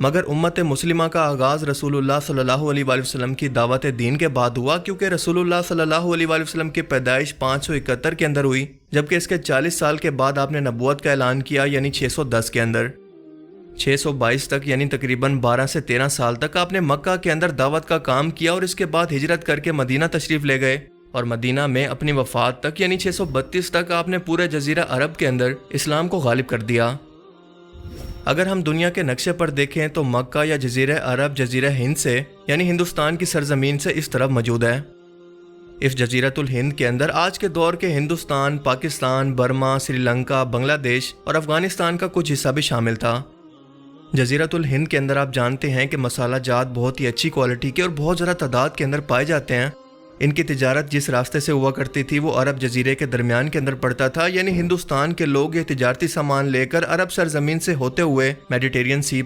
مگر امت مسلمہ کا آغاز رسول اللہ صلی اللہ علیہ وآلہ وسلم کی دعوت دین کے بعد ہوا، کیونکہ رسول اللہ صلی اللہ علیہ وآلہ وسلم کی پیدائش 571 کے اندر ہوئی، جبکہ اس کے 40 سال کے بعد آپ نے نبوت کا اعلان کیا، یعنی 610 کے اندر۔ 622 تک یعنی تقریباً 12 سے 13 سال تک آپ نے مکہ کے اندر دعوت کا کام کیا، اور اس کے بعد ہجرت کر کے مدینہ تشریف لے گئے، اور مدینہ میں اپنی وفات تک یعنی 632 تک آپ نے پورے جزیرہ عرب کے اندر اسلام کو غالب کر دیا۔ اگر ہم دنیا کے نقشے پر دیکھیں تو مکہ یا جزیرہ عرب جزیرہ ہند سے یعنی ہندوستان کی سرزمین سے اس طرف موجود ہے۔ اس جزیرۃ الہند کے اندر آج کے دور کے ہندوستان، پاکستان، برما، سری لنکا، بنگلہ دیش اور افغانستان کا کچھ حصہ بھی شامل تھا۔ جزیرۃ الہند کے اندر آپ جانتے ہیں کہ مسالہ جات بہت ہی اچھی کوالٹی کے اور بہت زیادہ تعداد کے اندر پائے جاتے ہیں۔ ان کی تجارت جس راستے سے ہوا کرتی تھی وہ عرب جزیرے کے درمیان کے اندر پڑتا تھا، یعنی ہندوستان کے لوگ یہ تجارتی سامان لے کر عرب سرزمین سے ہوتے ہوئے میڈیٹرین سی